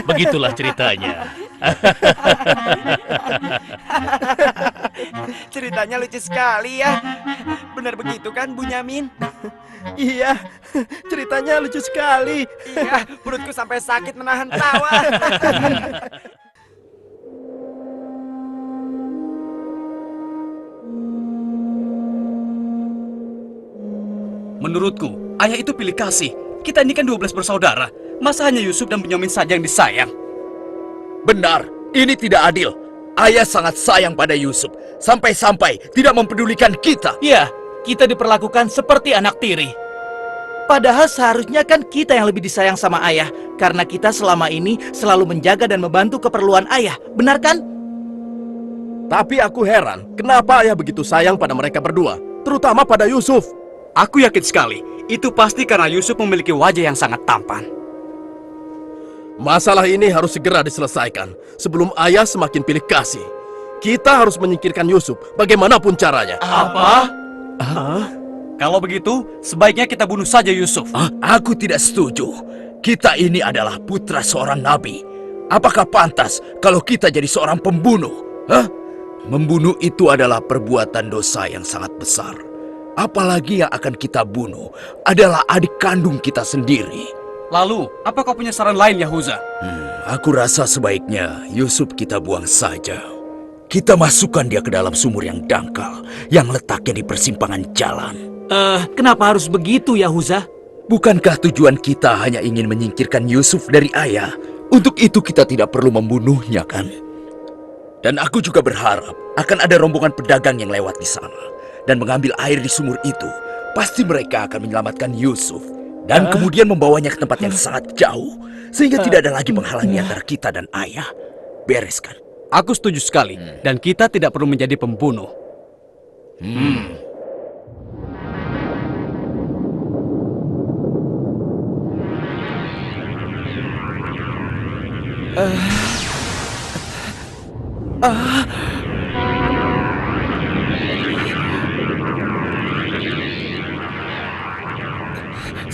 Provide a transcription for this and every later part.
Begitulah ceritanya. Ceritanya lucu sekali ya. Benar begitu kan, Bunyamin? Iya, ceritanya lucu sekali. Iya, perutku sampai sakit menahan tawa. Menurutku, ayah itu pilih kasih. Kita ini kan 12 bersaudara. Masa hanya Yusuf dan Bunyamin saja yang disayang? Benar, ini tidak adil. Ayah sangat sayang pada Yusuf. Sampai-sampai tidak mempedulikan kita. Ya, kita diperlakukan seperti anak tiri. Padahal seharusnya kan kita yang lebih disayang sama ayah. Karena kita selama ini selalu menjaga dan membantu keperluan ayah. Benar kan? Tapi aku heran, kenapa ayah begitu sayang pada mereka berdua? Terutama pada Yusuf. Aku yakin sekali, itu pasti karena Yusuf memiliki wajah yang sangat tampan. Masalah ini harus segera diselesaikan sebelum ayah semakin pilih kasih. Kita harus menyingkirkan Yusuf bagaimanapun caranya. Apa? Kalau begitu, sebaiknya kita bunuh saja Yusuf. Aku tidak setuju. Kita ini adalah putra seorang nabi. Apakah pantas kalau kita jadi seorang pembunuh? Membunuh itu adalah perbuatan dosa yang sangat besar. Apalagi yang akan kita bunuh adalah adik kandung kita sendiri. Lalu, apa kau punya saran lain, Yahuza? Aku rasa sebaiknya Yusuf kita buang saja. Kita masukkan dia ke dalam sumur yang dangkal, yang letaknya di persimpangan jalan. Kenapa harus begitu, Yahuza? Bukankah tujuan kita hanya ingin menyingkirkan Yusuf dari ayah? Untuk itu kita tidak perlu membunuhnya, kan? Dan aku juga berharap akan ada rombongan pedagang yang lewat di sana dan mengambil air di sumur itu. Pasti mereka akan menyelamatkan Yusuf dan kemudian membawanya ke tempat yang sangat jauh, sehingga tidak ada lagi penghalang antara kita dan ayah. Beres kan? Aku setuju sekali, dan kita tidak perlu menjadi pembunuh.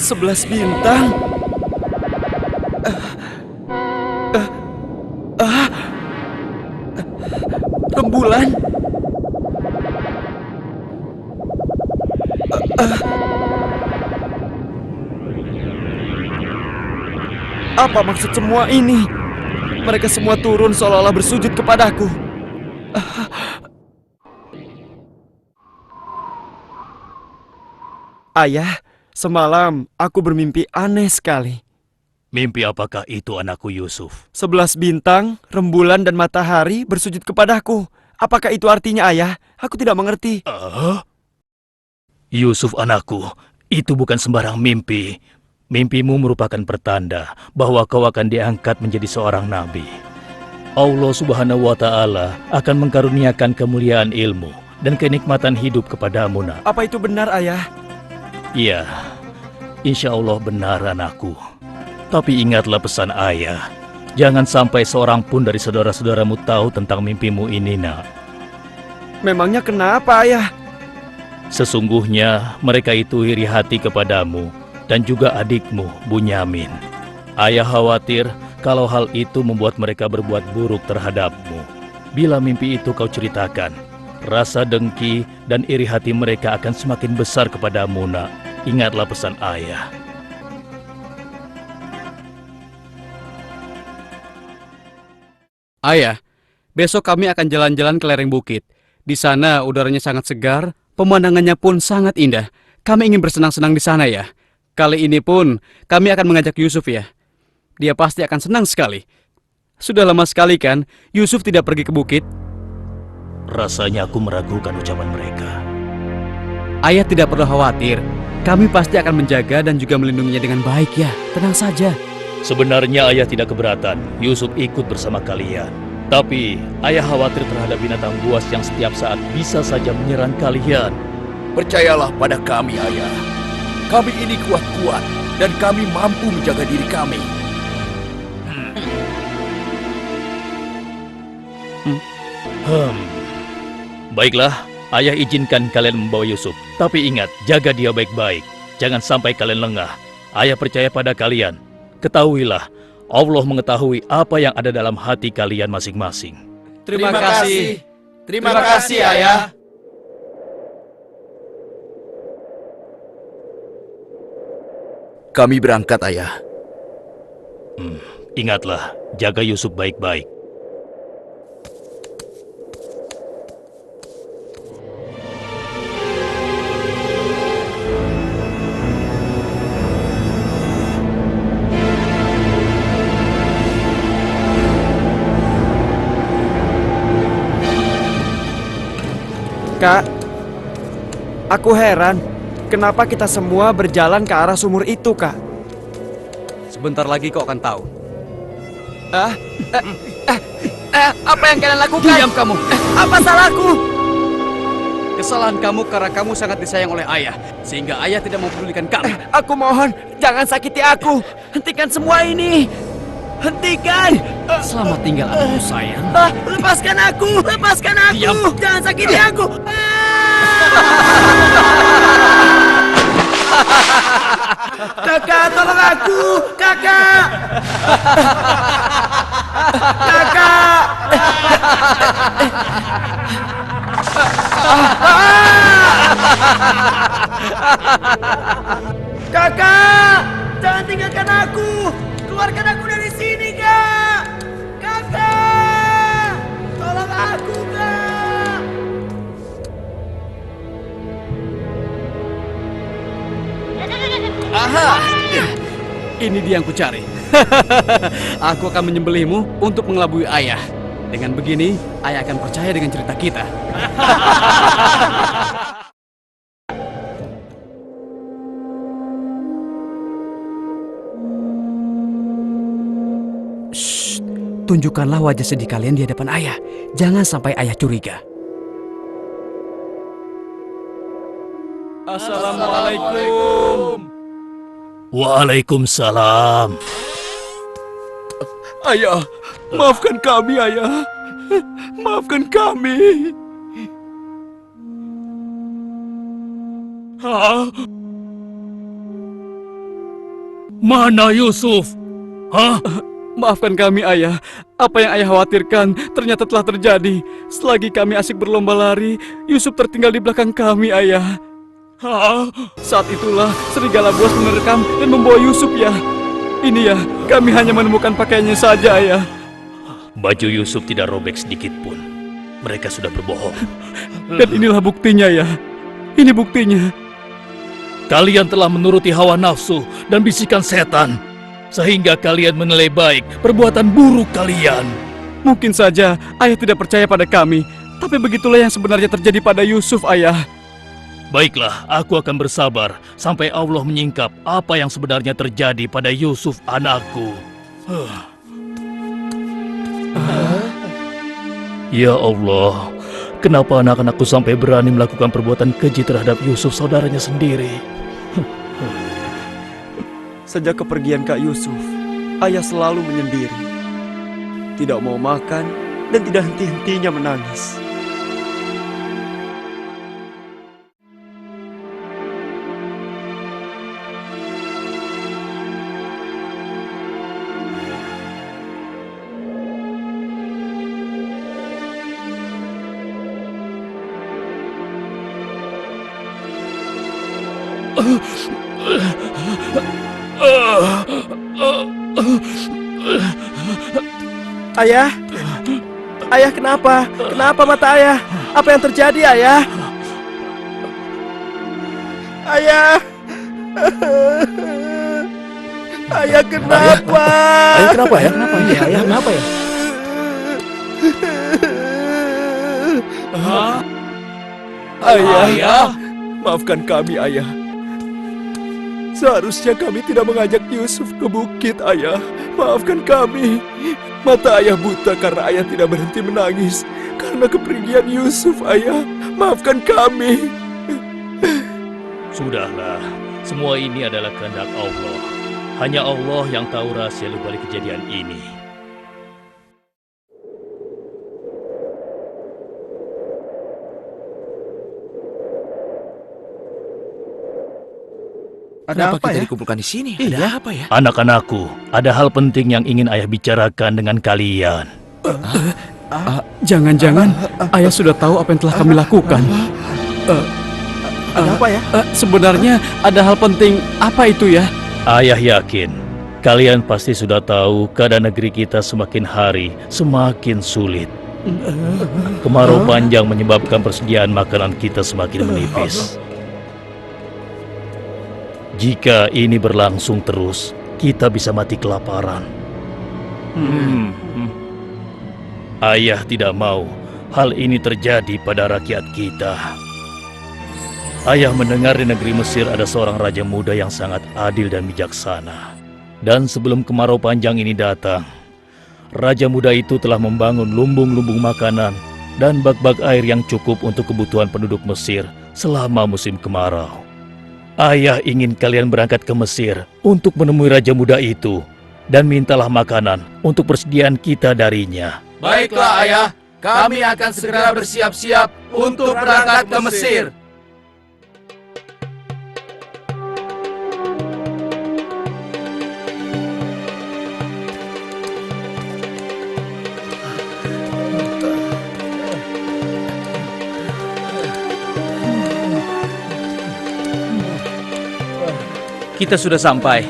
Sebelas bintang. Rembulan. Apa maksud semua ini? Mereka semua turun seolah-olah bersujud kepadaku. Ayah, semalam aku bermimpi aneh sekali. Mimpi apakah itu, anakku Yusuf? 11 bintang, rembulan dan matahari bersujud kepadaku. Apakah itu artinya, ayah? Aku tidak mengerti. Yusuf anakku, itu bukan sembarang mimpi. Mimpimu merupakan pertanda bahwa kau akan diangkat menjadi seorang nabi. Allah Subhanahu wa Ta'ala akan mengkaruniakan kemuliaan ilmu dan kenikmatan hidup kepadamu, nak. Apa itu benar, ayah? Iya, insya Allah benar, anakku. Tapi ingatlah pesan ayah. Jangan sampai seorang pun dari saudara-saudaramu tahu tentang mimpimu ini, nak. Memangnya kenapa, ayah? Sesungguhnya mereka itu iri hati kepadamu dan juga adikmu, Bunyamin. Ayah khawatir kalau hal itu membuat mereka berbuat buruk terhadapmu. Bila mimpi itu kau ceritakan, rasa dengki dan iri hati mereka akan semakin besar kepadamu, nak. Ingatlah pesan ayah. Ayah, besok kami akan jalan-jalan ke lereng bukit. Di sana udaranya sangat segar, pemandangannya pun sangat indah. Kami ingin bersenang-senang di sana, ya. Kali ini pun kami akan mengajak Yusuf, ya. Dia pasti akan senang sekali. Sudah lama sekali kan Yusuf tidak pergi ke bukit? Rasanya aku meragukan ucapan mereka. Ayah tidak perlu khawatir. Kami pasti akan menjaga dan juga melindunginya dengan baik, ya. Tenang saja. Sebenarnya ayah tidak keberatan Yusuf ikut bersama kalian. Tapi ayah khawatir terhadap binatang buas yang setiap saat bisa saja menyerang kalian. Percayalah pada kami, ayah. Kami ini kuat-kuat dan kami mampu menjaga diri kami. Baiklah, ayah izinkan kalian membawa Yusuf. Tapi ingat, jaga dia baik-baik. Jangan sampai kalian lengah. Ayah percaya pada kalian. Ketahuilah, Allah mengetahui apa yang ada dalam hati kalian masing-masing. Terima kasih. Terima kasih, Ayah. Kami berangkat, Ayah. Ingatlah, jaga Yusuf baik-baik. Kak, aku heran. Kenapa kita semua berjalan ke arah sumur itu, Kak? Sebentar lagi kau akan tahu. Apa yang kalian lakukan? Diam kamu. Apa salahku? Kesalahan kamu karena kamu sangat disayang oleh ayah, sehingga ayah tidak mempedulikan kamu. Aku mohon, jangan sakiti aku. Hentikan semua ini. Hentikan. Selamat tinggal anakku sayang. Lepaskan aku. Lepaskan aku. Diam. Jangan sakiti aku. Kakak, tolong aku. Kakak. Kakak. Kakak, jangan tinggalkan aku. Keluarkan aku dari sini, Kak. Kakak, tolong aku, Kak. Aha! Ini dia yang kucari. Aku akan menyembelihmu untuk mengelabui ayah. Dengan begini, ayah akan percaya dengan cerita kita. Shh, tunjukkanlah wajah sedih kalian di hadapan ayah. Jangan sampai ayah curiga. Assalamualaikum. Waalaikumsalam. Ayah, maafkan kami, Ayah. Maafkan kami. Hah? Mana Yusuf? Hah? Maafkan kami, ayah. Apa yang ayah khawatirkan ternyata telah terjadi. Selagi kami asik berlomba lari, Yusuf tertinggal di belakang kami, ayah. Hah? Saat itulah serigala buas menerkam dan membawa Yusuf, ya. Ini ya, kami hanya menemukan pakaiannya saja, ayah. Baju Yusuf tidak robek sedikit pun. Mereka sudah berbohong. Dan inilah buktinya, ya. Ini buktinya. Kalian telah menuruti hawa nafsu dan bisikan setan, sehingga kalian menilai baik perbuatan buruk kalian. Mungkin saja ayah tidak percaya pada kami, tapi begitulah yang sebenarnya terjadi pada Yusuf, ayah. Baiklah, aku akan bersabar sampai Allah menyingkap apa yang sebenarnya terjadi pada Yusuf anakku. Ya Allah, kenapa anak-anakku sampai berani melakukan perbuatan keji terhadap Yusuf saudaranya sendiri? Sejak kepergian Kak Yusuf, ayah selalu menyendiri. Tidak mau makan dan tidak henti-hentinya menangis. Ayah? Ayah kenapa? Kenapa mata ayah? Apa yang terjadi, ayah? Ayah! Ayah kenapa? Ayah kenapa ya? Kenapa ya? Ayah kenapa ya? Ayah, maafkan kami, ayah. Seharusnya kami tidak mengajak Yusuf ke bukit, ayah. Maafkan kami. Mata ayah buta karena ayah tidak berhenti menangis karena kepergian Yusuf, ayah. Maafkan kami. Sudahlah, semua ini adalah kehendak Allah. Hanya Allah yang tahu rahasia di balik kejadian ini. Ada Kenapa apa kita ya? dikumpulkan di sini? Iya. Ada apa ya? Anak-anakku, ada hal penting yang ingin ayah bicarakan dengan kalian. Jangan-jangan ayah sudah tahu apa yang telah kami lakukan. Ada apa ya? Sebenarnya ada hal penting apa itu ya? Ayah yakin kalian pasti sudah tahu keadaan negeri kita semakin hari semakin sulit. Kemarau panjang menyebabkan persediaan makanan kita semakin menipis. Jika ini berlangsung terus, kita bisa mati kelaparan. Ayah tidak mau hal ini terjadi pada rakyat kita. Ayah mendengar di negeri Mesir ada seorang raja muda yang sangat adil dan bijaksana. Dan sebelum kemarau panjang ini datang, raja muda itu telah membangun lumbung-lumbung makanan dan bak-bak air yang cukup untuk kebutuhan penduduk Mesir selama musim kemarau. Ayah ingin kalian berangkat ke Mesir untuk menemui raja muda itu dan mintalah makanan untuk persediaan kita darinya. Baiklah ayah, kami akan segera bersiap-siap untuk berangkat ke Mesir. Kita sudah sampai.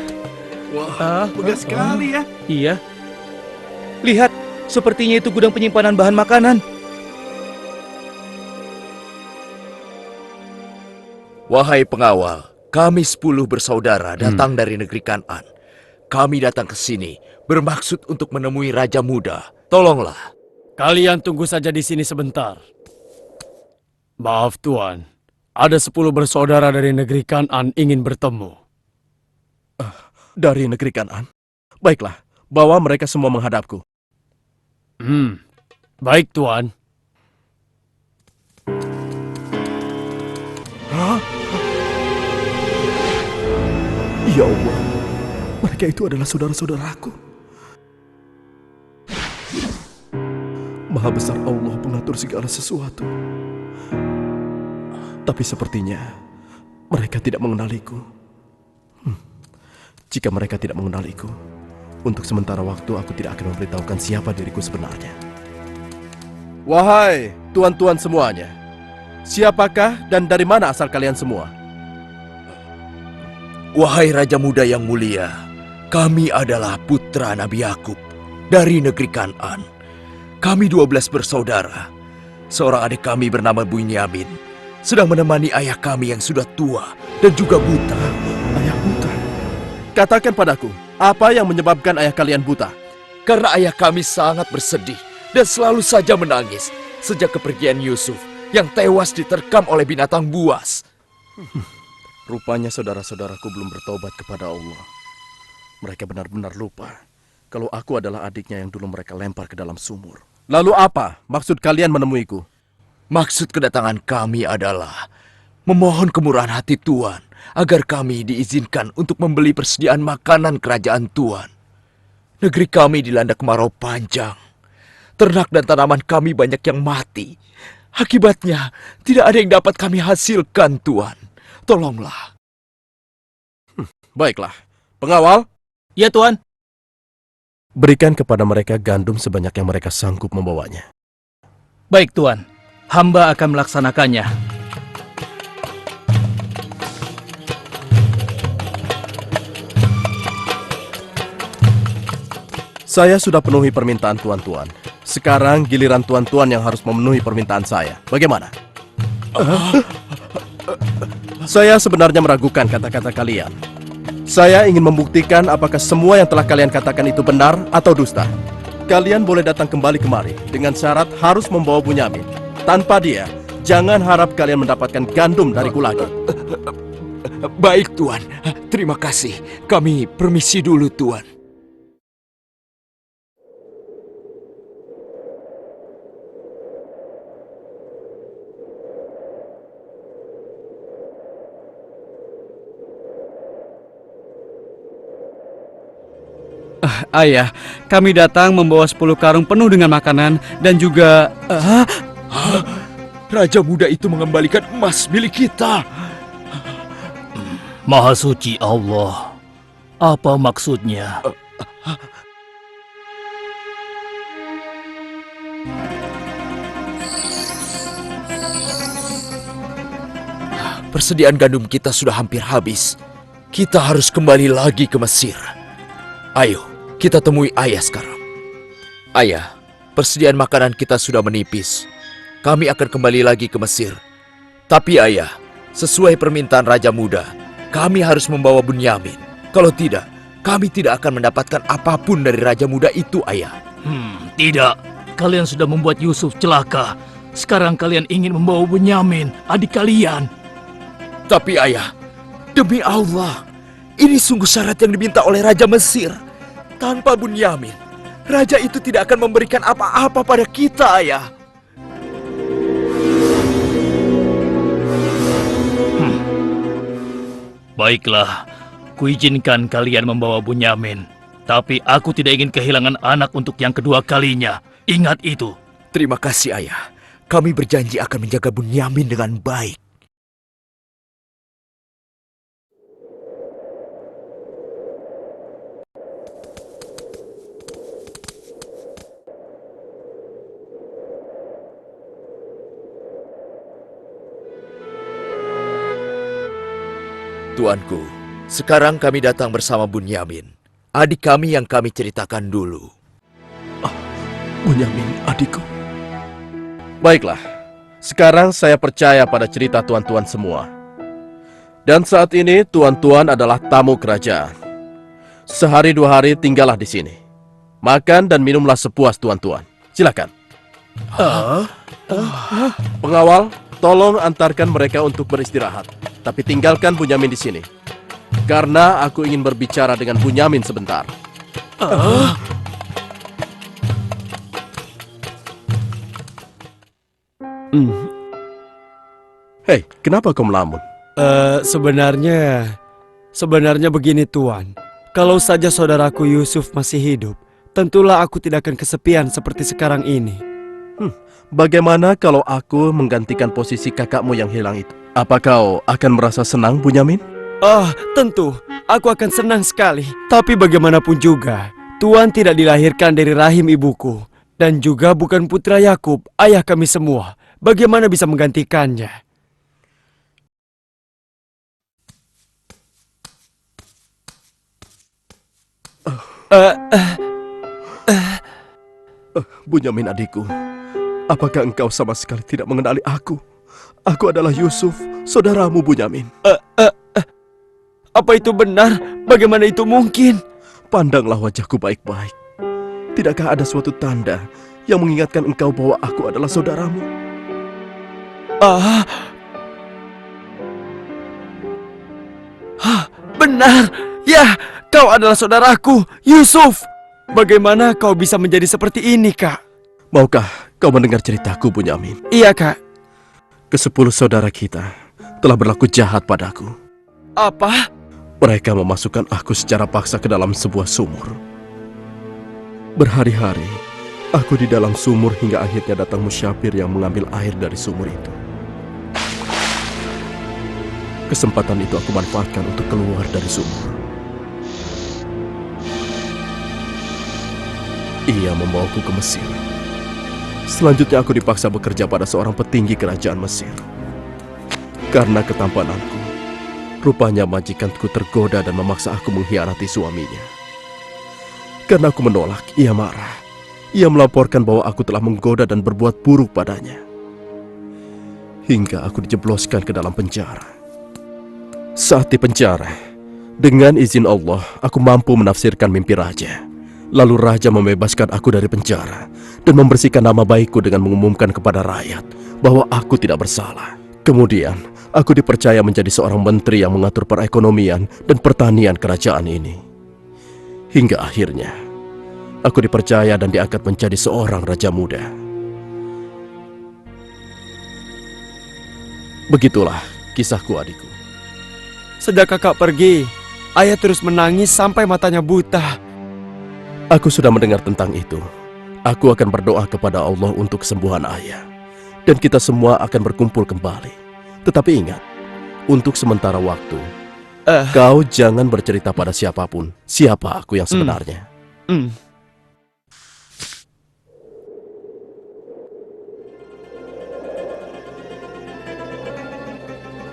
Wah, megah sekali ya. Iya. Lihat, sepertinya itu gudang penyimpanan bahan makanan. Wahai pengawal, kami 10 bersaudara datang dari negeri Kan'an. Kami datang ke sini bermaksud untuk menemui Raja Muda. Tolonglah. Kalian tunggu saja di sini sebentar. Maaf Tuan, ada 10 bersaudara dari negeri Kan'an ingin bertemu. Dari negeri Kan'an. Baiklah, bawa mereka semua menghadapku. Baik Tuan. Ya Allah, mereka itu adalah saudara-saudaraku. Maha besar Allah pengatur segala sesuatu. Tapi sepertinya mereka tidak mengenaliku. Jika mereka tidak mengenaliku, untuk sementara waktu aku tidak akan memberitahukan siapa diriku sebenarnya. Wahai tuan-tuan semuanya, siapakah dan dari mana asal kalian semua? Wahai Raja Muda yang mulia, kami adalah putra Nabi Yakub dari negeri Kan'an. Kami 12 bersaudara. Seorang adik kami bernama Bunyamin sedang menemani ayah kami yang sudah tua dan juga buta. Ayah buta. Katakan padaku, apa yang menyebabkan ayah kalian buta? Karena ayah kami sangat bersedih dan selalu saja menangis sejak kepergian Yusuf yang tewas diterkam oleh binatang buas. Rupanya saudara-saudaraku belum bertobat kepada Allah. Mereka benar-benar lupa kalau aku adalah adiknya yang dulu mereka lempar ke dalam sumur. Lalu apa maksud kalian menemuiku? Maksud kedatangan kami adalah memohon kemurahan hati Tuan agar kami diizinkan untuk membeli persediaan makanan kerajaan Tuan. Negeri kami dilanda kemarau panjang. Ternak dan tanaman kami banyak yang mati. Akibatnya tidak ada yang dapat kami hasilkan, Tuan. Tolonglah. Baiklah, pengawal, Ya Tuan. berikan kepada mereka gandum sebanyak yang mereka sanggup membawanya. Baik Tuan, hamba akan melaksanakannya. Saya sudah penuhi permintaan tuan-tuan. Sekarang giliran tuan-tuan yang harus memenuhi permintaan saya. Bagaimana? Saya sebenarnya meragukan kata-kata kalian. Saya ingin membuktikan apakah semua yang telah kalian katakan itu benar atau dusta. Kalian boleh datang kembali kemari dengan syarat harus membawa Bunyamin. Tanpa dia, jangan harap kalian mendapatkan gandum dariku lagi. Baik, Tuan. Terima kasih. Kami permisi dulu, Tuan. Ayah, kami datang membawa 10 karung penuh dengan makanan dan juga... Raja muda itu mengembalikan emas milik kita. Maha suci Allah. Apa maksudnya? Persediaan gandum kita sudah hampir habis. Kita harus kembali lagi ke Mesir. Ayo, kita temui ayah sekarang. Ayah, persediaan makanan kita sudah menipis. Kami akan kembali lagi ke Mesir. Tapi ayah, sesuai permintaan Raja Muda, kami harus membawa Bunyamin. Kalau tidak, kami tidak akan mendapatkan apapun dari Raja Muda itu, ayah. Tidak. Kalian sudah membuat Yusuf celaka. Sekarang kalian ingin membawa Bunyamin, adik kalian. Tapi ayah, demi Allah, ini sungguh syarat yang diminta oleh Raja Mesir. Tanpa Bunyamin, Raja itu tidak akan memberikan apa-apa pada kita, ayah. Baiklah, kuizinkan kalian membawa Bunyamin. Tapi aku tidak ingin kehilangan anak untuk yang kedua kalinya. Ingat itu. Terima kasih, ayah. Kami berjanji akan menjaga Bunyamin dengan baik. Tuanku, sekarang kami datang bersama Bunyamin, adik kami yang kami ceritakan dulu. Bunyamin, adikku. Baiklah, sekarang saya percaya pada cerita tuan-tuan semua. Dan saat ini tuan-tuan adalah tamu kerajaan. Sehari 2 hari tinggallah di sini. Makan dan minumlah sepuas tuan-tuan. Silakan. Pengawal, tolong antarkan mereka untuk beristirahat. Tapi tinggalkan Bunyamin di sini. Karena aku ingin berbicara dengan Bunyamin sebentar. Hei, kenapa kau melamun? Sebenarnya begini Tuan. Kalau saja saudaraku Yusuf masih hidup, tentulah aku tidak akan kesepian seperti sekarang ini. Bagaimana kalau aku menggantikan posisi kakakmu yang hilang itu? Apa kau akan merasa senang, Bunyamin? Tentu. Aku akan senang sekali. Tapi bagaimanapun juga, Tuan tidak dilahirkan dari rahim ibuku. Dan juga bukan putra Yakub, ayah kami semua. Bagaimana bisa menggantikannya? Bunyamin adikku, apakah engkau sama sekali tidak mengenali aku? Aku adalah Yusuf, saudaramu Bunyamin. Apa itu benar? Bagaimana itu mungkin? Pandanglah wajahku baik-baik. Tidakkah ada suatu tanda yang mengingatkan engkau bahwa aku adalah saudaramu? Benar. Ya, kau adalah saudaraku, Yusuf. Bagaimana kau bisa menjadi seperti ini, Kak? Maukah kau mendengar ceritaku, Bunyamin? Iya, Kak. Ke-10 saudara kita telah berlaku jahat padaku. Apa? Mereka memasukkan aku secara paksa ke dalam sebuah sumur. Berhari-hari, aku di dalam sumur hingga akhirnya datang musyafir yang mengambil air dari sumur itu. Kesempatan itu aku manfaatkan untuk keluar dari sumur. Ia membawaku ke Mesir. Selanjutnya aku dipaksa bekerja pada seorang petinggi kerajaan Mesir. Karena ketampananku, rupanya majikanku tergoda dan memaksa aku mengkhianati suaminya. Karena aku menolak, ia marah. Ia melaporkan bahwa aku telah menggoda dan berbuat buruk padanya. Hingga aku dijebloskan ke dalam penjara. Saat di penjara, dengan izin Allah, aku mampu menafsirkan mimpi raja. Lalu raja membebaskan aku dari penjara dan membersihkan nama baikku dengan mengumumkan kepada rakyat bahwa aku tidak bersalah. Kemudian, aku dipercaya menjadi seorang menteri yang mengatur perekonomian dan pertanian kerajaan ini. Hingga akhirnya, aku dipercaya dan diangkat menjadi seorang raja muda. Begitulah kisahku, adikku. Sejak kakak pergi, ayah terus menangis sampai matanya buta. Aku sudah mendengar tentang itu. Aku akan berdoa kepada Allah untuk kesembuhan ayah. Dan kita semua akan berkumpul kembali. Tetapi ingat, untuk sementara waktu, Kau jangan bercerita pada siapapun siapa aku yang sebenarnya.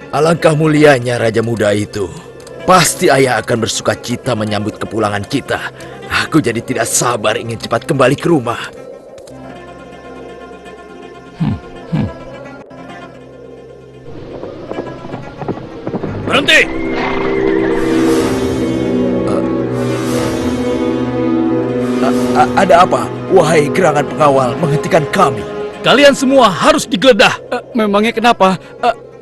Alangkah mulianya Raja Muda itu. Pasti ayah akan bersuka cita menyambut kepulangan kita. Aku jadi tidak sabar ingin cepat kembali ke rumah. Berhenti! Ada apa? Wahai gerangan pengawal menghentikan kami. Kalian semua harus digeledah. Memangnya kenapa?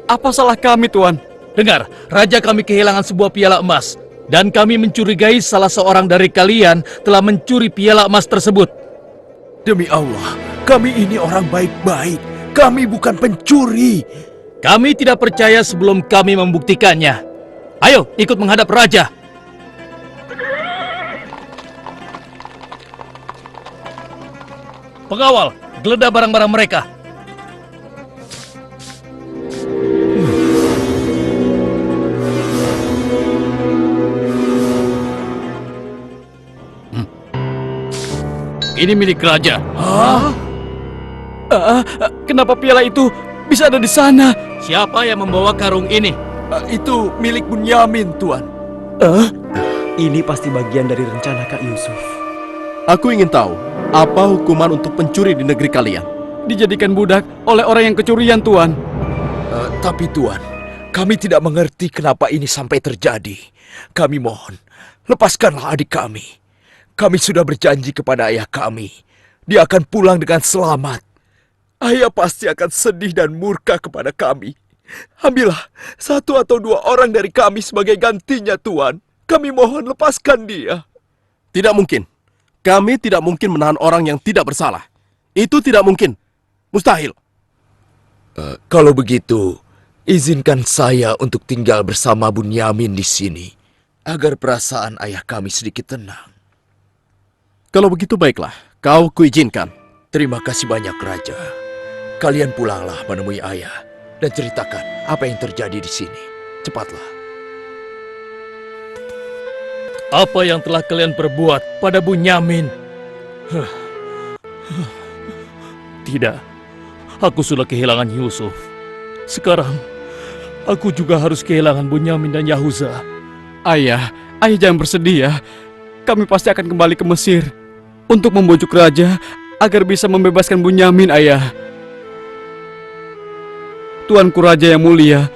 Apa salah kami, Tuan? Dengar, raja kami kehilangan sebuah piala emas. Dan kami mencurigai salah seorang dari kalian telah mencuri piala emas tersebut. Demi Allah, kami ini orang baik-baik. Kami bukan pencuri. Kami tidak percaya sebelum kami membuktikannya. Ayo, ikut menghadap raja. Pengawal, geledah barang-barang mereka. Ini milik raja. Kenapa piala itu bisa ada di sana? Siapa yang membawa karung ini? Itu milik Bunyamin, Tuan. Ini pasti bagian dari rencana Kak Yusuf. Aku ingin tahu apa hukuman untuk pencuri di negeri kalian. Dijadikan budak oleh orang yang kecurian, Tuan. Tapi Tuan, kami tidak mengerti kenapa ini sampai terjadi. Kami mohon, lepaskanlah adik kami. Kami sudah berjanji kepada ayah kami. Dia akan pulang dengan selamat. Ayah pasti akan sedih dan murka kepada kami. Ambillah 1 atau 2 orang dari kami sebagai gantinya, Tuan. Kami mohon lepaskan dia. Tidak mungkin. Kami tidak mungkin menahan orang yang tidak bersalah. Itu tidak mungkin. Mustahil. Kalau begitu, izinkan saya untuk tinggal bersama Bunyamin di sini. Agar perasaan ayah kami sedikit tenang. Kalau begitu baiklah, kau kuizinkan. Terima kasih banyak, Raja. Kalian pulanglah menemui ayah dan ceritakan apa yang terjadi di sini. Cepatlah. Apa yang telah kalian perbuat pada Bunyamin? Tidak, aku sudah kehilangan Yusuf. Sekarang, aku juga harus kehilangan Bunyamin dan Yahuza. Ayah jangan bersedih ya. Kami pasti akan kembali ke Mesir untuk membujuk raja agar bisa membebaskan Bunyamin, ayah. Tuanku Raja yang mulia,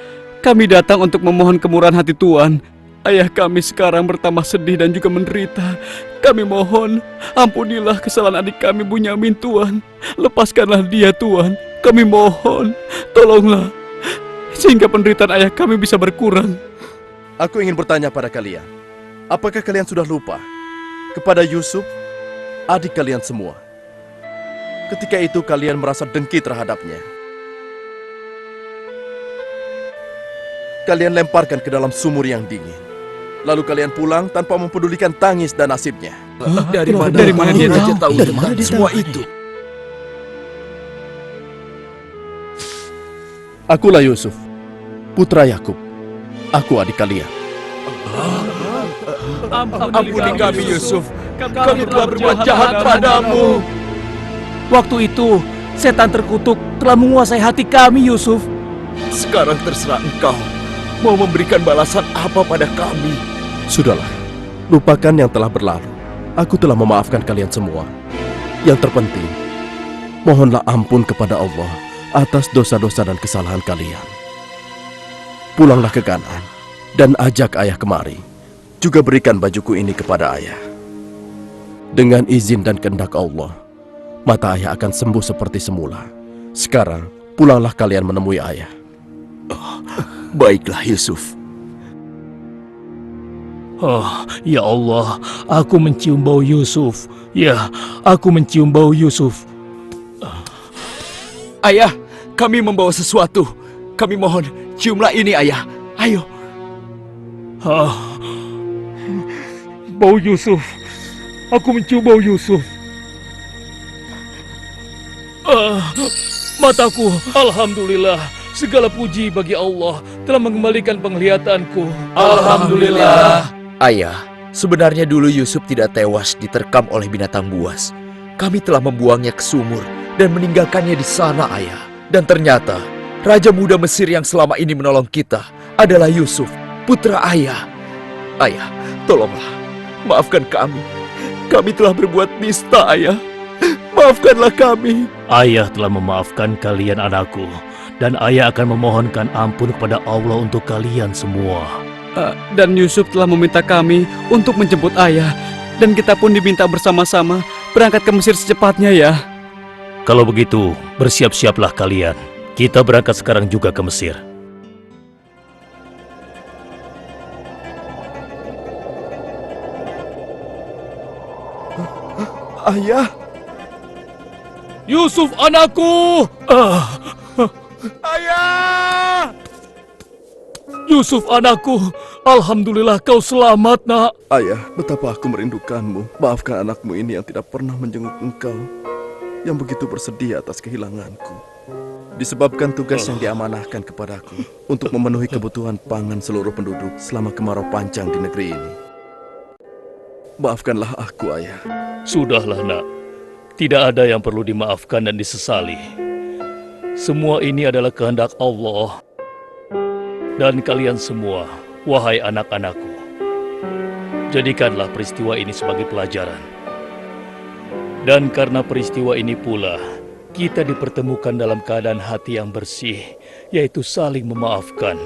kami datang untuk memohon kemurahan hati Tuan. Ayah kami sekarang bertambah sedih dan juga menderita. Kami mohon, ampunilah kesalahan adik kami Bunyamin, Tuan. Lepaskanlah dia, Tuan. Kami mohon, tolonglah, sehingga penderitaan ayah kami bisa berkurang. Aku ingin bertanya pada kalian. Apakah kalian sudah lupa kepada Yusuf, adik kalian semua? Ketika itu kalian merasa dengki terhadapnya. Kalian lemparkan ke dalam sumur yang dingin. Lalu kalian pulang tanpa mempedulikan tangis dan nasibnya. Dari mana dia tahu tentang semua itu? Akulah Yusuf, putra Yakub. Aku adik kalian. Ampuni kami, Yusuf. Kami telah berbuat jahat padamu. Waktu itu, setan terkutuk telah menguasai hati kami, Yusuf. Sekarang terserah engkau. Mau memberikan balasan apa pada kami? Sudahlah, lupakan yang telah berlalu. Aku telah memaafkan kalian semua. Yang terpenting, mohonlah ampun kepada Allah atas dosa-dosa dan kesalahan kalian. Pulanglah ke Kanaan dan ajak ayah kemari. Juga berikan bajuku ini kepada ayah. Dengan izin dan kehendak Allah, mata ayah akan sembuh seperti semula. Sekarang, pulanglah kalian menemui ayah. Baiklah, Yusuf. Oh, ya Allah, aku mencium bau Yusuf. Ya, aku mencium bau Yusuf. Ayah, kami membawa sesuatu. Kami mohon, ciumlah ini, ayah. Ayo. Bau Yusuf. Aku mencium bau Yusuf. Mataku, alhamdulillah. Segala puji bagi Allah telah mengembalikan penglihatanku. Alhamdulillah. Ayah, sebenarnya dulu Yusuf tidak tewas diterkam oleh binatang buas. Kami telah membuangnya ke sumur dan meninggalkannya di sana, Ayah. Dan ternyata, Raja Muda Mesir yang selama ini menolong kita adalah Yusuf, putra Ayah. Ayah, tolonglah, maafkan kami. Kami telah berbuat nista, Ayah. Maafkanlah kami. Ayah telah memaafkan kalian anakku, dan ayah akan memohonkan ampun kepada Allah untuk kalian semua. Dan Yusuf telah meminta kami untuk menjemput ayah. Dan kita pun diminta bersama-sama berangkat ke Mesir secepatnya ya. Kalau begitu, bersiap-siaplah kalian. Kita berangkat sekarang juga ke Mesir. Ayah, Yusuf anakku! ayah! Yusuf anakku! Alhamdulillah kau selamat, nak. Ayah, betapa aku merindukanmu. Maafkan anakmu ini yang tidak pernah menjenguk engkau, yang begitu bersedih atas kehilanganku. Disebabkan tugas yang diamanahkan kepadaku untuk memenuhi kebutuhan pangan seluruh penduduk selama kemarau panjang di negeri ini. Maafkanlah aku, Ayah. Sudahlah, nak. Tidak ada yang perlu dimaafkan dan disesali. Semua ini adalah kehendak Allah. Dan kalian semua, wahai anak-anakku, jadikanlah peristiwa ini sebagai pelajaran. Dan karena peristiwa ini pula, kita dipertemukan dalam keadaan hati yang bersih, yaitu saling memaafkan.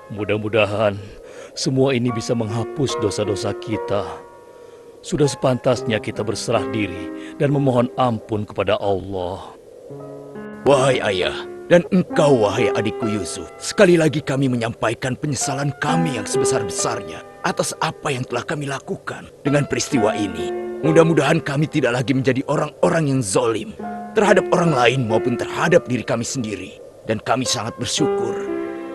Mudah-mudahan semua ini bisa menghapus dosa-dosa kita. Sudah sepantasnya kita berserah diri dan memohon ampun kepada Allah. Wahai ayah, dan engkau wahai adikku Yusuf, sekali lagi kami menyampaikan penyesalan kami yang sebesar-besarnya atas apa yang telah kami lakukan dengan peristiwa ini. Mudah-mudahan kami tidak lagi menjadi orang-orang yang zalim terhadap orang lain maupun terhadap diri kami sendiri. Dan kami sangat bersyukur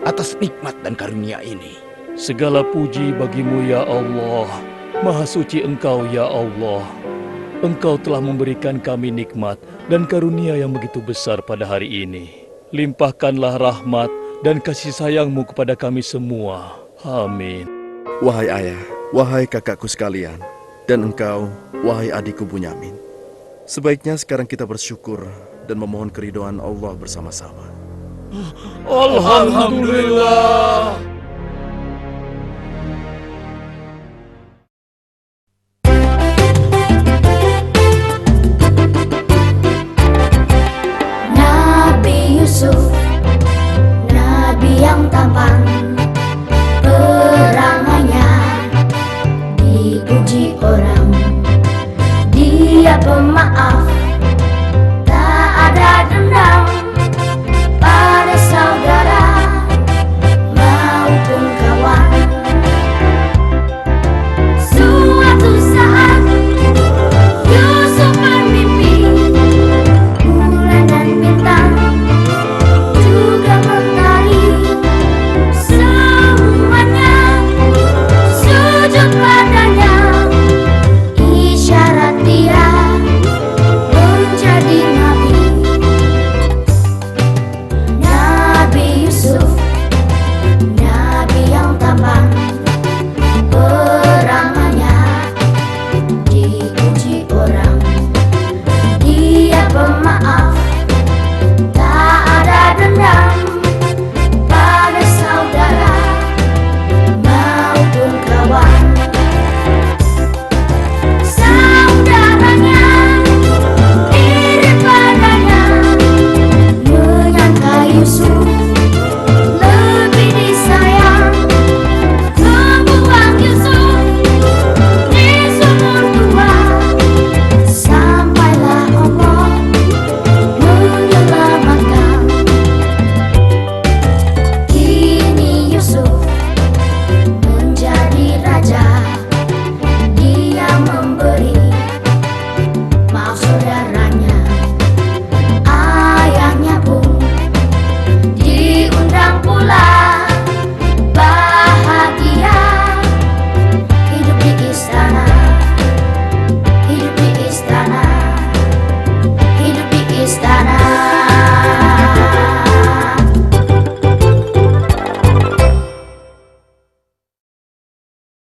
atas nikmat dan karunia ini. Segala puji bagimu ya Allah. Maha suci Engkau ya Allah. Engkau telah memberikan kami nikmat dan karunia yang begitu besar pada hari ini. Limpahkanlah rahmat dan kasih sayang-Mu kepada kami semua. Amin. Wahai ayah, wahai kakakku sekalian, dan engkau, wahai adikku Bunyamin. Sebaiknya sekarang kita bersyukur dan memohon keridhaan Allah bersama-sama. Alhamdulillah. Nabi Yusuf, Nabi yang tampan